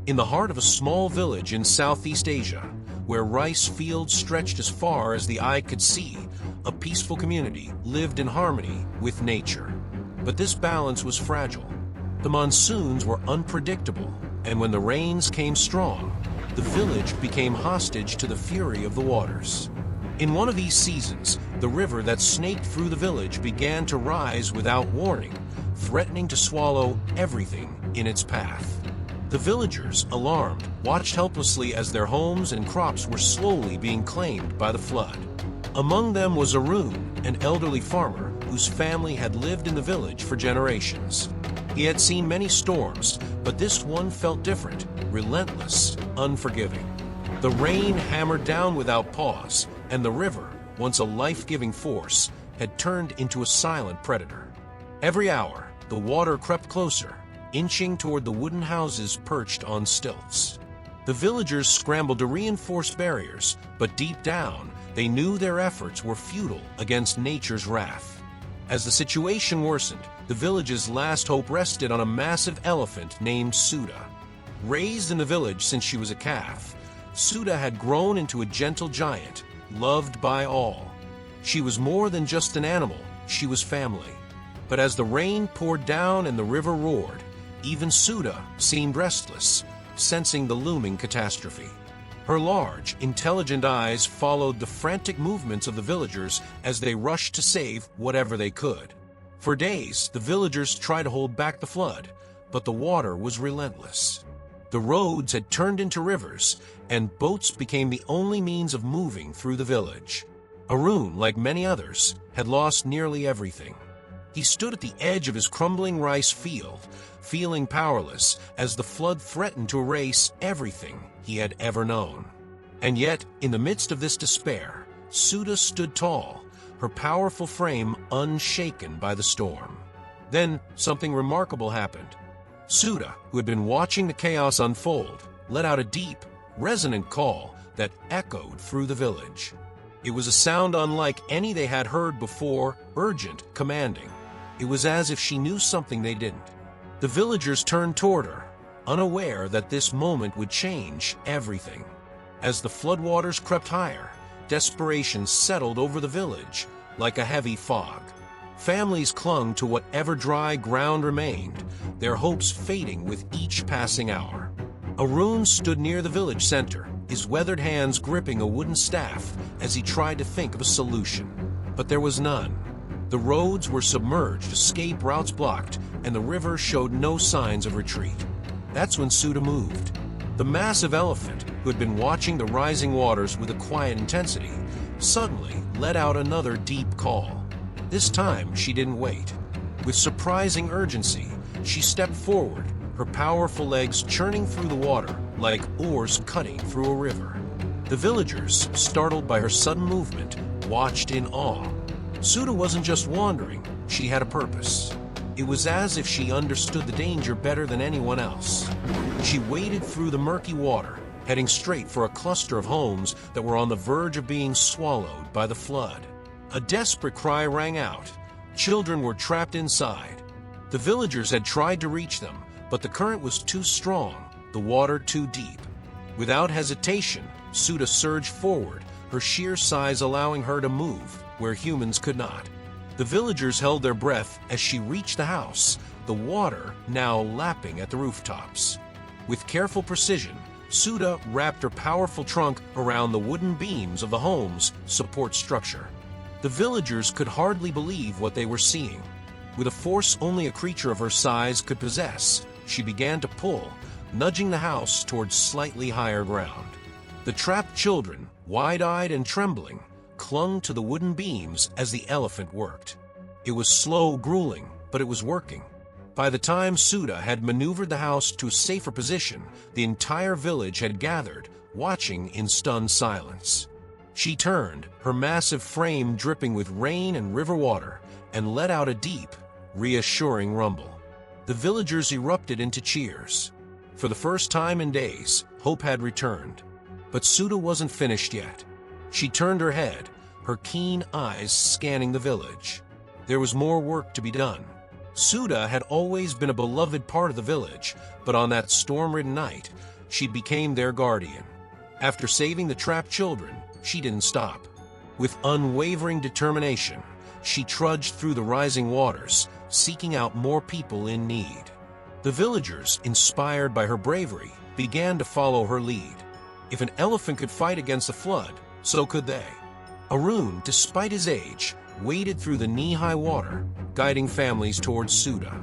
In the heart of a small village in Southeast Asia, where rice fields stretched as far as the eye could see, a peaceful community lived in harmony with nature. But this balance was fragile. The monsoons were unpredictable, and when the rains came strong, the village became hostage to the fury of the waters. In one of these seasons, the river that snaked through the village began to rise without warning, threatening to swallow everything in its path. The villagers, alarmed, watched helplessly as their homes and crops were slowly being claimed by the flood. Among them was Arun, an elderly farmer whose family had lived in the village for generations. He had seen many storms, but this one felt different, relentless, unforgiving. The rain hammered down without pause, and the river, once a life-giving force, had turned into a silent predator. Every hour, the water crept closer, inching toward the wooden houses perched on stilts. The villagers scrambled to reinforce barriers, but deep down, they knew their efforts were futile against nature's wrath. As the situation worsened, the village's last hope rested on a massive elephant named Suda. Raised in the village since she was a calf, Suda had grown into a gentle giant, loved by all. She was more than just an animal, she was family. But as the rain poured down and the river roared, even Suda seemed restless, sensing the looming catastrophe. Her large, intelligent eyes followed the frantic movements of the villagers as they rushed to save whatever they could. For days, the villagers tried to hold back the flood, but the water was relentless. The roads had turned into rivers, and boats became the only means of moving through the village. Arun, like many others, had lost nearly everything. He stood at the edge of his crumbling rice field, feeling powerless as the flood threatened to erase everything he had ever known. And yet, in the midst of this despair, Suda stood tall, her powerful frame unshaken by the storm. Then, something remarkable happened. Suda, who had been watching the chaos unfold, let out a deep, resonant call that echoed through the village. It was a sound unlike any they had heard before, urgent, commanding. It was as if she knew something they didn't. The villagers turned toward her, unaware that this moment would change everything. As the floodwaters crept higher, desperation settled over the village like a heavy fog. Families clung to whatever dry ground remained, their hopes fading with each passing hour. Arun stood near the village center, his weathered hands gripping a wooden staff as he tried to think of a solution. But there was none. The roads were submerged, escape routes blocked, and the river showed no signs of retreat. That's when Suda moved. The massive elephant, who had been watching the rising waters with a quiet intensity, suddenly let out another deep call. This time, she didn't wait. With surprising urgency, she stepped forward, her powerful legs churning through the water like oars cutting through a river. The villagers, startled by her sudden movement, watched in awe. Suda wasn't just wandering, she had a purpose. It was as if she understood the danger better than anyone else. She waded through the murky water, heading straight for a cluster of homes that were on the verge of being swallowed by the flood. A desperate cry rang out. Children were trapped inside. The villagers had tried to reach them, but the current was too strong, the water too deep. Without hesitation, Suda surged forward, her sheer size allowing her to move where humans could not. The villagers held their breath as she reached the house, the water now lapping at the rooftops. With careful precision, Suda wrapped her powerful trunk around the wooden beams of the home's support structure. The villagers could hardly believe what they were seeing. With a force only a creature of her size could possess, she began to pull, nudging the house towards slightly higher ground. The trapped children, wide-eyed and trembling, clung to the wooden beams as the elephant worked. It was slow, grueling, but it was working. By the time Suda had maneuvered the house to a safer position, the entire village had gathered, watching in stunned silence. She turned, her massive frame dripping with rain and river water, and let out a deep, reassuring rumble. The villagers erupted into cheers. For the first time in days, hope had returned. But Suda wasn't finished yet. She turned her head, her keen eyes scanning the village. There was more work to be done. Suda had always been a beloved part of the village, but on that storm-ridden night, she became their guardian. After saving the trapped children, she didn't stop. With unwavering determination, she trudged through the rising waters, seeking out more people in need. The villagers, inspired by her bravery, began to follow her lead. If an elephant could fight against the flood, so could they. Arun, despite his age, waded through the knee-high water, guiding families towards Suda.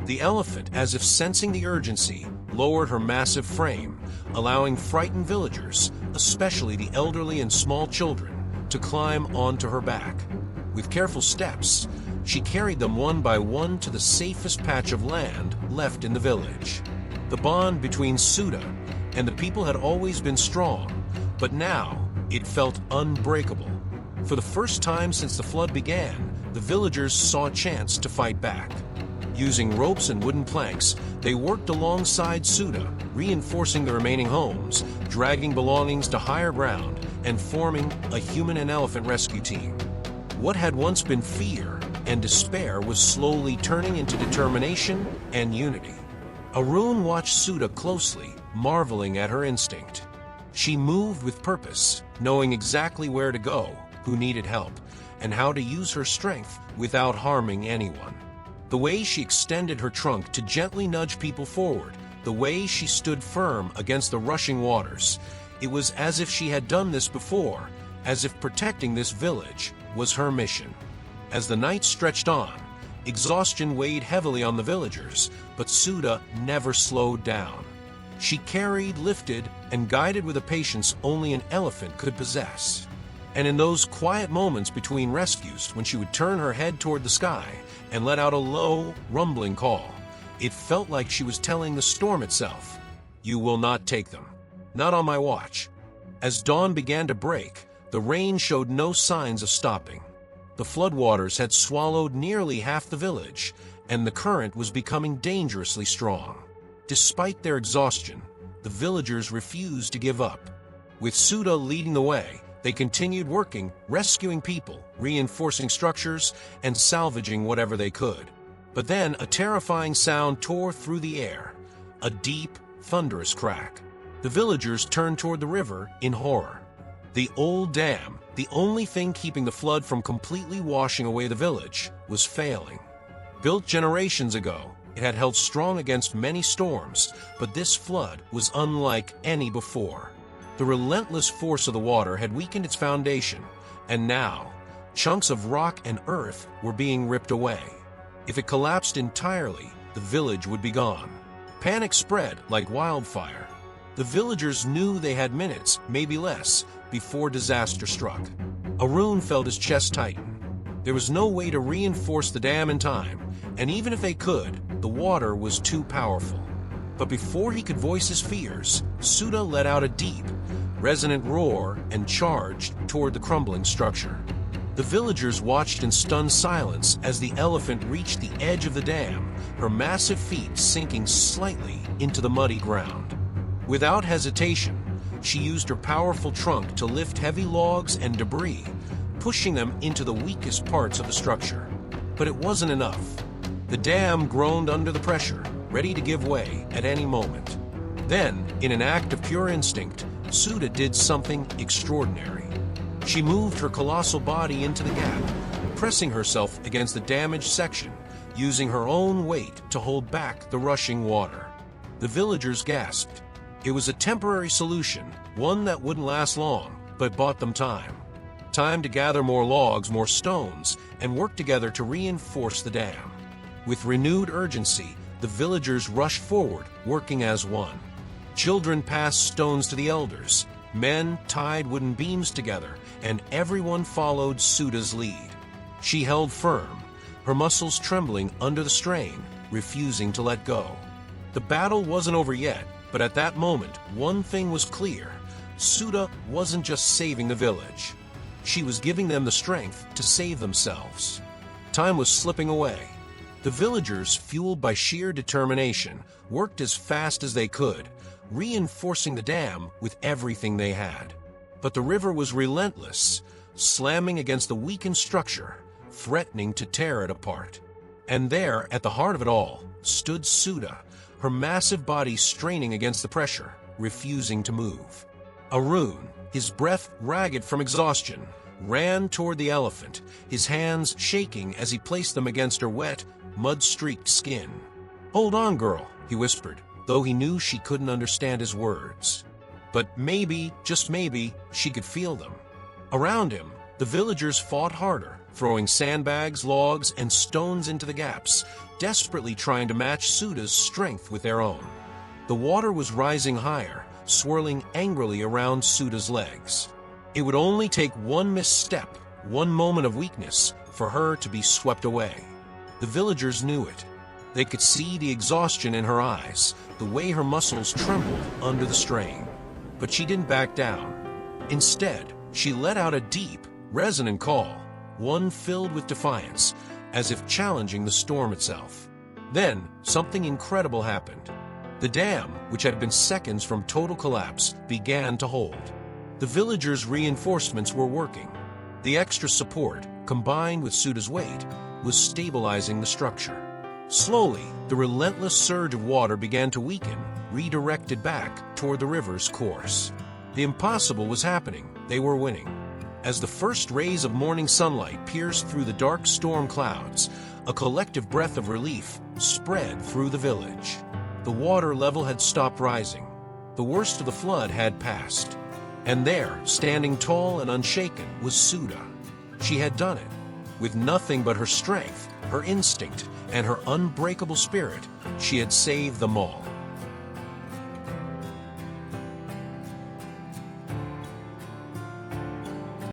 The elephant, as if sensing the urgency, lowered her massive frame, allowing frightened villagers, especially the elderly and small children, to climb onto her back. With careful steps, she carried them one by one to the safest patch of land left in the village. The bond between Suda and the people had always been strong, but now it felt unbreakable. For the first time since the flood began, the villagers saw a chance to fight back. Using ropes and wooden planks, they worked alongside Suda, reinforcing the remaining homes, dragging belongings to higher ground, and forming a human and elephant rescue team. What had once been fear and despair was slowly turning into determination and unity. Arun watched Suda closely, marveling at her instinct. She moved with purpose, knowing exactly where to go, who needed help, and how to use her strength without harming anyone. The way she extended her trunk to gently nudge people forward, the way she stood firm against the rushing waters, it was as if she had done this before, as if protecting this village was her mission. As the night stretched on, exhaustion weighed heavily on the villagers, but Suda never slowed down. She carried, lifted, and guided with a patience only an elephant could possess. And in those quiet moments between rescues, when she would turn her head toward the sky and let out a low, rumbling call, it felt like she was telling the storm itself, "You will not take them. Not on my watch." As dawn began to break, the rain showed no signs of stopping. The floodwaters had swallowed nearly half the village, and the current was becoming dangerously strong. Despite their exhaustion, the villagers refused to give up. With Suda leading the way, they continued working, rescuing people, reinforcing structures, and salvaging whatever they could. But then a terrifying sound tore through the air, a deep, thunderous crack. The villagers turned toward the river in horror. The old dam, the only thing keeping the flood from completely washing away the village, was failing. Built generations ago, it had held strong against many storms, but this flood was unlike any before. The relentless force of the water had weakened its foundation, and now, chunks of rock and earth were being ripped away. If it collapsed entirely, the village would be gone. Panic spread like wildfire. The villagers knew they had minutes, maybe less, before disaster struck. Arun felt his chest tighten. There was no way to reinforce the dam in time, and even if they could, the water was too powerful. But before he could voice his fears, Suda let out a deep, resonant roar and charged toward the crumbling structure. The villagers watched in stunned silence as the elephant reached the edge of the dam, her massive feet sinking slightly into the muddy ground. Without hesitation, she used her powerful trunk to lift heavy logs and debris, pushing them into the weakest parts of the structure. But it wasn't enough. The dam groaned under the pressure, ready to give way at any moment. Then, in an act of pure instinct, Suda did something extraordinary. She moved her colossal body into the gap, pressing herself against the damaged section, using her own weight to hold back the rushing water. The villagers gasped. It was a temporary solution, one that wouldn't last long, but bought them time. Time to gather more logs, more stones, and work together to reinforce the dam. With renewed urgency, the villagers rushed forward, working as one. Children passed stones to the elders, men tied wooden beams together, and everyone followed Suda's lead. She held firm, her muscles trembling under the strain, refusing to let go. The battle wasn't over yet, but at that moment, one thing was clear. Suda wasn't just saving the village. She was giving them the strength to save themselves. Time was slipping away. The villagers, fueled by sheer determination, worked as fast as they could, reinforcing the dam with everything they had. But the river was relentless, slamming against the weakened structure, threatening to tear it apart. And there, at the heart of it all, stood Suda, her massive body straining against the pressure, refusing to move. Arun, his breath ragged from exhaustion, ran toward the elephant, his hands shaking as he placed them against her wet, mud-streaked skin. "Hold on, girl," he whispered, though he knew she couldn't understand his words. But maybe, just maybe, she could feel them. Around him, the villagers fought harder, throwing sandbags, logs, and stones into the gaps, desperately trying to match Suda's strength with their own. The water was rising higher, swirling angrily around Suda's legs. It would only take one misstep, one moment of weakness, for her to be swept away. The villagers knew it. They could see the exhaustion in her eyes, the way her muscles trembled under the strain. But she didn't back down. Instead, she let out a deep, resonant call, one filled with defiance, as if challenging the storm itself. Then, something incredible happened. The dam, which had been seconds from total collapse, began to hold. The villagers' reinforcements were working. The extra support, combined with Suda's weight, was stabilizing the structure. Slowly, the relentless surge of water began to weaken, redirected back toward the river's course. The impossible was happening. They were winning. As the first rays of morning sunlight pierced through the dark storm clouds, a collective breath of relief spread through the village. The water level had stopped rising. The worst of the flood had passed. And there, standing tall and unshaken, was Suda. She had done it. With nothing but her strength, her instinct, and her unbreakable spirit, she had saved them all.